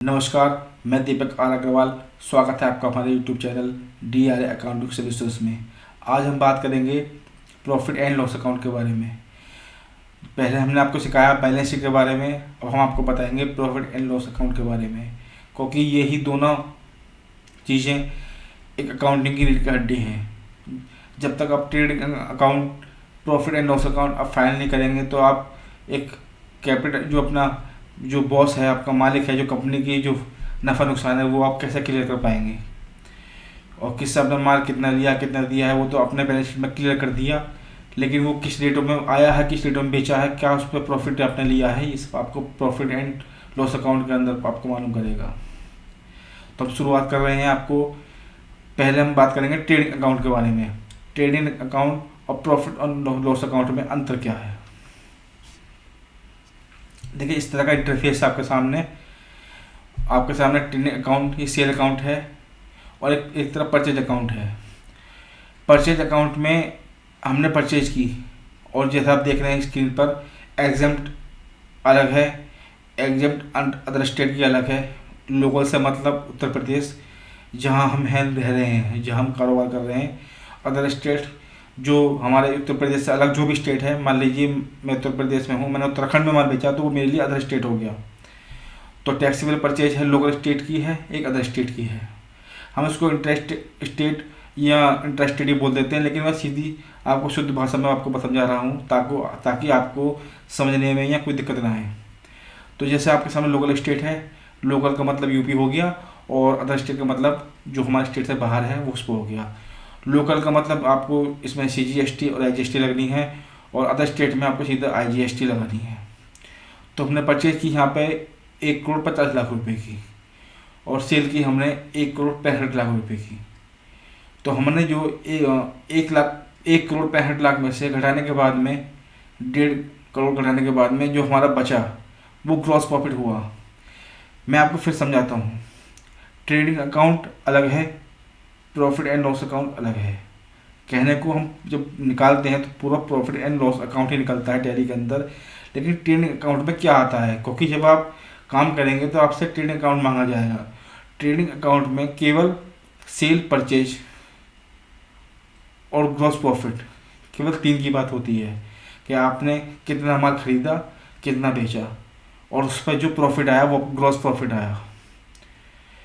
नमस्कार, मैं दीपक आर अग्रवाल। स्वागत है आपका हमारे YouTube channel DRA accounting services में। आज हम बात करेंगे प्रॉफिट एंड लॉस अकाउंट के बारे में। पहले हमने आपको सिखाया बैलेंस शीट के बारे में, अब हम आपको बताएंगे प्रॉफिट एंड लॉस अकाउंट के बारे में, क्योंकि यही दोनों चीज़ें एक अकाउंटिंग की रीढ़ की हड्डी हैं। जब तक आप trading account, profit and loss account आप फाइनल नहीं करेंगे तो आप एक कैपिटल जो बॉस है, आपका मालिक है, जो कंपनी की जो नफ़ा नुकसान है वो आप कैसे क्लियर कर पाएंगे। और किससे आपने माल कितना लिया, कितना दिया है, वो तो अपने बैलेंस शीट में क्लियर कर दिया, लेकिन वो किस रेटों में आया है, किस रेटों में बेचा है, क्या उस पर प्रॉफिट आपने लिया है, इस आपको प्रॉफिट एंड लॉस अकाउंट के अंदर आपको मालूम करेगा। तो अब शुरुआत कर रहे हैं। आपको पहले हम बात करेंगे ट्रेडिंग अकाउंट के बारे में। ट्रेडिंग अकाउंट और प्रॉफिट और लॉस अकाउंट में अंतर क्या है। देखिए, इस तरह का इंटरफेस आपके सामने ट्रेडिंग अकाउंट, ये सेल अकाउंट है, और एक तरफ परचेज अकाउंट है। परचेज अकाउंट में हमने परचेज की, और जैसा आप देख रहे हैं स्क्रीन पर, एग्जम्प्ट अलग है, एग्जम्प्ट अदर स्टेट की अलग है। लोकल से मतलब उत्तर प्रदेश, जहां हम रह रहे हैं, जहां हम कारोबार कर रहे हैं। अदर स्टेट जो हमारे उत्तर प्रदेश से अलग जो भी स्टेट है, मान लीजिए मैं उत्तर प्रदेश में हूँ, मैंने उत्तराखंड में माल बेचा तो वो मेरे लिए अदर स्टेट हो गया। तो टैक्सेबल परचेज है, लोकल स्टेट की है, एक अदर स्टेट की है। हम इसको इंटरेस्ट स्टेट या इंटरेस्टेड ही बोल देते हैं, लेकिन मैं सीधी आपको शुद्ध भाषा में आपको समझा रहा हूँ ताकि आपको समझने में या कोई दिक्कत ना आए। तो जैसे आपके सामने लोकल स्टेट है, लोकल का मतलब यूपी हो गया, और अदर स्टेट का मतलब जो हमारे स्टेट से बाहर है वो उसको हो गया। लोकल का मतलब आपको इसमें CGST और IGST लगनी है, और अदर स्टेट में आपको सीधा IGST लगानी है। तो हमने परचेज की यहाँ पे 1,50,00,000 रुपये की, और सेल की हमने 1,65,00,000 रुपये की। तो हमने जो 1,65,00,000 में से घटाने के बाद में 1.5 करोड़ घटाने के बाद में जो हमारा बचा वो ग्रॉस प्रॉफिट हुआ। मैं आपको फिर समझाता हूँ। ट्रेडिंग अकाउंट अलग है, प्रॉफिट एंड लॉस अकाउंट अलग है। कहने को हम जब निकालते हैं तो पूरा प्रॉफिट एंड लॉस अकाउंट ही निकलता है टैली के अंदर, लेकिन ट्रेडिंग अकाउंट में क्या आता है, क्योंकि जब आप काम करेंगे तो आपसे ट्रेडिंग अकाउंट मांगा जाएगा। ट्रेडिंग अकाउंट में केवल सेल, परचेज और ग्रॉस प्रॉफिट, केवल 3 की बात होती है कि आपने कितना माल खरीदा, कितना बेचा, और उस पर जो प्रॉफिट आया वो ग्रॉस प्रॉफिट आया।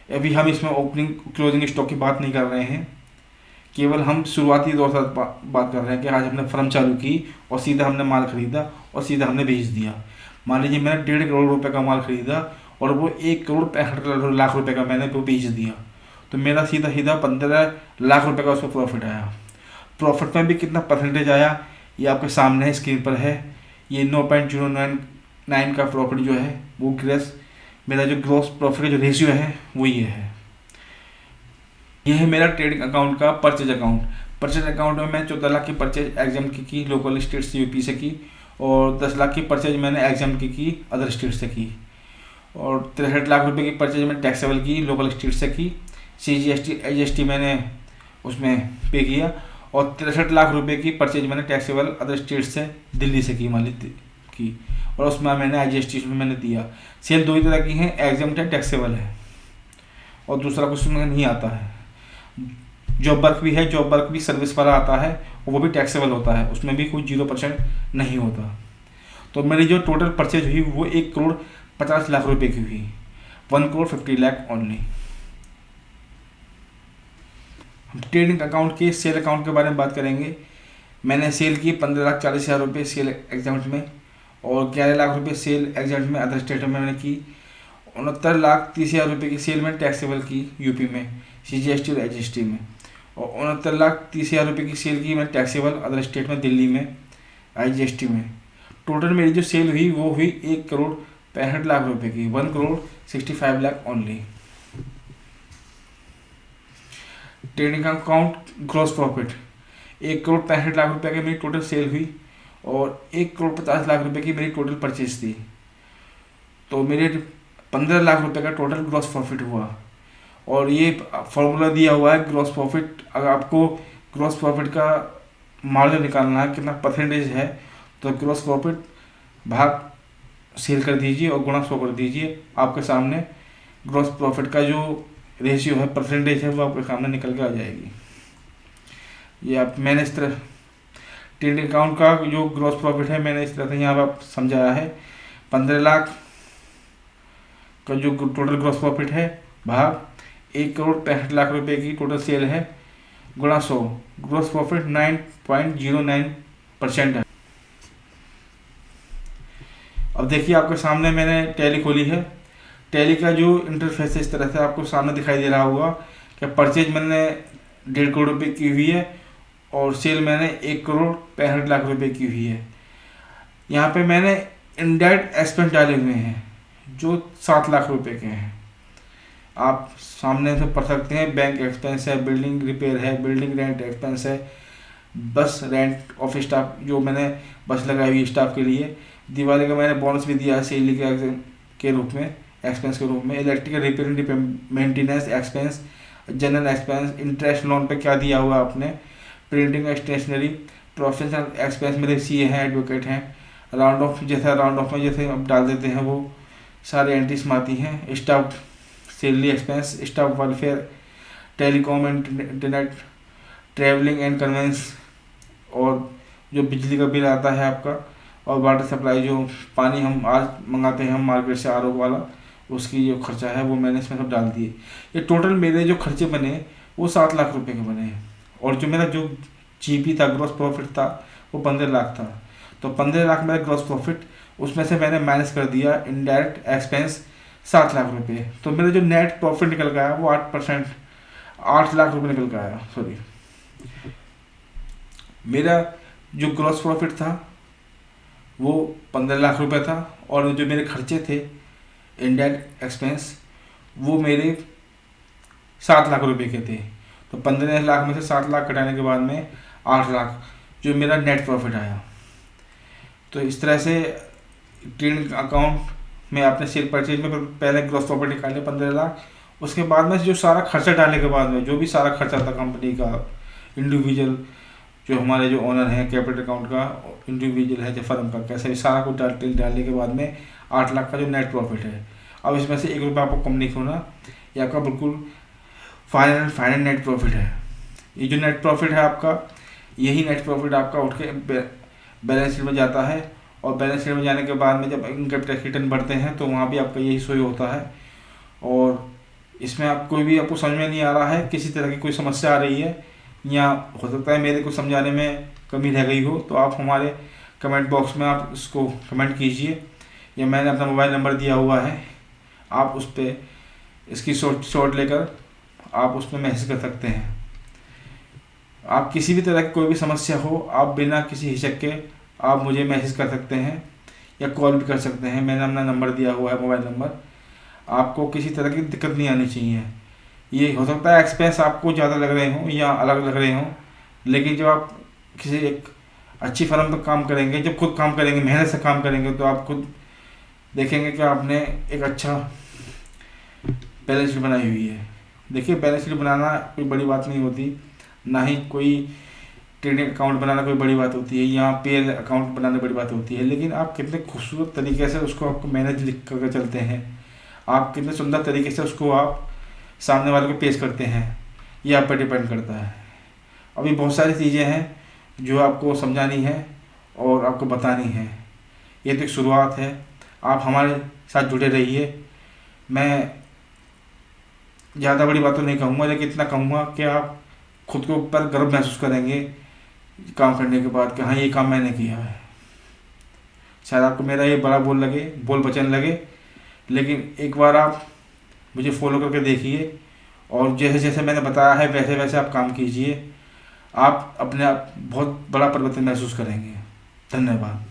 अभी हम इसमें ओपनिंग क्लोजिंग स्टॉक की बात नहीं कर रहे हैं, केवल हम शुरुआती दौर से बात कर रहे हैं कि आज हमने फर्म चालू की और सीधा हमने माल खरीदा और सीधा हमने बेच दिया। मान लीजिए मैंने 1.5 करोड़ रुपए का माल खरीदा और वो 1,65,00,000 रुपये का मैंने वो बेच दिया, तो मेरा सीधा 15 लाख रुपये का उसमें प्रॉफिट आया। प्रॉफिट में भी कितना परसेंटेज आया ये आपके सामने है, स्क्रीन पर है। ये 9.099 का प्रॉफिट जो है वो मेरा जो ग्रॉस प्रॉफिट का जो रेशियो है वो ये है। यह है मेरा ट्रेडिंग अकाउंट का परचेज अकाउंट। परचेज अकाउंट में मैं 14 लाख की परचेज एग्जाम की लोकल स्टेट से, यूपी से की, और 10 लाख की परचेज मैंने एग्जाम की अदर स्टेट से की, और 63 लाख रुपए की परचेज मैंने टैक्सेबल की लोकल स्टेट से की। CGST IGST मैंने उसमें पे किया, और 63 लाख रुपए की परचेज मैंने टैक्सेबल अदर स्टेट से दिल्ली से की की, और उसमें मैंने IGST उसमें मैंने दिया। सेल 2 ही तरह की हैं, एग्जाम्प्ट है, टैक्सेबल है, और दूसरा कुछ उसमें नहीं आता है। जॉब वर्क भी है, जॉब वर्क भी सर्विस वाला आता है, वो भी टैक्सेबल होता है, उसमें भी कोई 0% नहीं होता। तो मेरी जो टोटल परचेज हुई वो 1,50,00,000 रुपये की हुई, 1,50,00,000 ओनली। हम ट्रेडिंग अकाउंट के सेल अकाउंट के बारे में बात करेंगे। मैंने सेल की 15,40,000 रुपये सेल एग्जाम्प्ट में, और 11 लाख रुपये सेल एग्जाम्प्ट में अदर स्टेट में मैंने की। 69,30,000 रुपये की सेल में टैक्सेबल की यूपी में, CGST और IGST में, और 69,30,000 रुपये की सेल की मैं टैक्सेबल अदर स्टेट में, दिल्ली में, IGST में। टोटल मेरी जो सेल हुई वो हुई 1,65,00,000 रुपये की, 1,65,00,000 only. Trading account gross profit 1,65,00,000 रुपये की मेरी टोटल सेल हुई, और 1,50,00,000 रुपये की मेरी टोटल परचेज थी। तो मेरे 15 लाख रुपए का टोटल ग्रॉस प्रॉफिट हुआ। और ये फॉर्मूला दिया हुआ है ग्रॉस प्रॉफिट। अगर आपको ग्रॉस प्रॉफिट का मार्जिन निकालना है, कितना परसेंटेज है, तो ग्रॉस प्रॉफिट भाग सेल कर दीजिए और गुणा 100 कर दीजिए। आपके सामने ग्रॉस प्रॉफिट का जो रेशियो है, परसेंटेज है, वो आपके सामने निकल के आ जाएगी। ये आप मैंने इस तरह ट्रेडिंग अकाउंट का जो ग्रॉस प्रॉफिट है मैंने इस तरह से यहाँ पर समझाया है। 15 लाख का जो टोटल ग्रॉस प्रॉफिट है भाग 1,65,00,000 रुपए की टोटल सेल है गुणा 100, ग्रॉस प्रॉफिट 9.09% है। अब देखिए आपके सामने मैंने टैली खोली है। टैली का जो इंटरफेस है इस तरह से आपको सामने दिखाई दे रहा होगा कि परचेज मैंने 1.5 करोड़ रुपये की हुई है और सेल मैंने 1,65,00,000 रुपये की हुई है। यहाँ पे मैंने इनडायरेक्ट एक्सपेंस डाले हुए हैं जो 7 लाख रुपए के हैं। आप सामने से पढ़ सकते हैं। बैंक एक्सपेंस है, बिल्डिंग रिपेयर है, बिल्डिंग रेंट एक्सपेंस है, बस रेंट ऑफ स्टाफ जो मैंने बस लगाई हुई स्टाफ के लिए, दिवाली का मैंने बोनस भी दिया है सैलरी के रूप में, एक्सपेंस के रूप में, electrical repair maintenance expense, general expense, interest loan पे क्या दिया हुआ आपने, प्रिंटिंग स्टेशनरी, प्रोफेशनल एक्सपेंस मेरे सीए हैं, एडवोकेट हैं, राउंड ऑफ में जैसे अब डाल देते हैं वो सारे एंट्रीज में आती हैं, staff salary expense, staff welfare, telecom internet, travelling and conveyance, और जो बिजली का बिल आता है आपका, और वाटर सप्लाई जो पानी हम आज मंगाते हैं हम मार्केट से आरओ वाला, उसकी जो खर्चा है वो मैंने इसमें सब डाल दिए। ये टोटल मेरे जो खर्चे बने वो 7 लाख रुपए के बने हैं, और जो मेरा जो जीपी था, ग्रॉस प्रॉफिट था, वो 15 लाख था। तो 15 लाख मेरा ग्रॉस प्रॉफिट, उसमें से मैंने माइनस कर दिया इनडायरेक्ट एक्सपेंस 7 लाख रुपए। तो मेरा जो नेट प्रॉफिट निकल गया वो 8 लाख रुपए निकल के आया। सॉरी, मेरा जो ग्रॉस प्रॉफिट था वो 15 लाख रुपए था, और जो मेरे खर्चे थे इनडायरेक्ट एक्सपेंस वो मेरे 7 लाख रुपए के थे। तो 15 लाख में से 7 लाख कटाने के बाद में 8 लाख जो मेरा नेट प्रॉफिट आया। तो इस तरह से ट्रेडिंग अकाउंट में आपने सेल परचेज में पहले ग्रॉस प्रॉफिट निकाले 15 लाख, उसके बाद में जो सारा खर्चा डालने के बाद में जो भी सारा खर्चा था कंपनी का, इंडिविजुअल जो हमारे जो ओनर हैं, कैपिटल अकाउंट का इंडिविजुअल है, जो फर्म का, कैसे भी सारा कुछ डालने के बाद में 8 लाख का जो नेट प्रॉफिट है। अब इसमें से 1 रुपये आपको कम नहीं होना, ये आपका बिल्कुल फाइनल नेट प्रॉफिट है। ये जो नेट प्रॉफिट है आपका, यही नेट प्रॉफिट आपका उठ के बैलेंस शीट में जाता है, और बैलेंस शीट में जाने के बाद में जब इनकम टैक्स रिटर्न बढ़ते हैं तो वहाँ भी आपका यही शो होता है। और इसमें आप कोई भी आपको समझ में नहीं आ रहा है, किसी तरह की कोई समस्या आ रही है, या हो सकता है मेरे को समझाने में कमी रह गई हो, तो आप हमारे कमेंट बॉक्स में आप इसको कमेंट कीजिए, या मैंने अपना मोबाइल नंबर दिया हुआ है, आप उस पर इसकी शॉट लेकर आप उस पर मैसेज कर सकते हैं। आप किसी भी तरह की कोई भी समस्या हो, आप बिना किसी हिचक के आप मुझे मैसेज कर सकते हैं या कॉल भी कर सकते हैं। मैंने अपना नंबर दिया हुआ है, मोबाइल नंबर। आपको किसी तरह की दिक्कत नहीं आनी चाहिए। ये हो सकता है एक्सपेंस आपको ज़्यादा लग रहे हों या अलग लग रहे हों, लेकिन जब आप किसी एक अच्छी फर्म पर काम करेंगे, जब खुद काम करेंगे, मेहनत से काम करेंगे, तो आप खुद देखेंगे कि आपने एक अच्छा बैलेंस शीट बनाई हुई है। देखिए, बैलेंस शीट बनाना कोई बड़ी बात नहीं होती, ना ही कोई ट्रेडिंग अकाउंट बनाना कोई बड़ी बात होती है, या पे अकाउंट बनाना बड़ी बात होती है, लेकिन आप कितने खूबसूरत तरीके से उसको आपको मैनेज लिख करके चलते हैं, आप कितने सुंदर तरीके से उसको आप सामने वाले को पेश करते हैं, ये आप पर डिपेंड करता है। अभी बहुत सारी चीज़ें हैं जो आपको समझानी है और आपको बतानी है। ये तो एक शुरुआत है, आप हमारे साथ जुड़े रहिए। मैं ज़्यादा बड़ी बात तो नहीं कहूँगा, लेकिन इतना कहूँगा कि आप खुद के ऊपर गर्व महसूस करेंगे काम करने के बाद कि हाँ, ये काम मैंने किया है। शायद आपको मेरा ये बड़ा बोल बचन लगे, लेकिन एक बार आप मुझे फॉलो करके देखिए, और जैसे जैसे मैंने बताया है वैसे वैसे आप काम कीजिए। आप अपने आप बहुत बड़ा परिवर्तन महसूस करेंगे। धन्यवाद।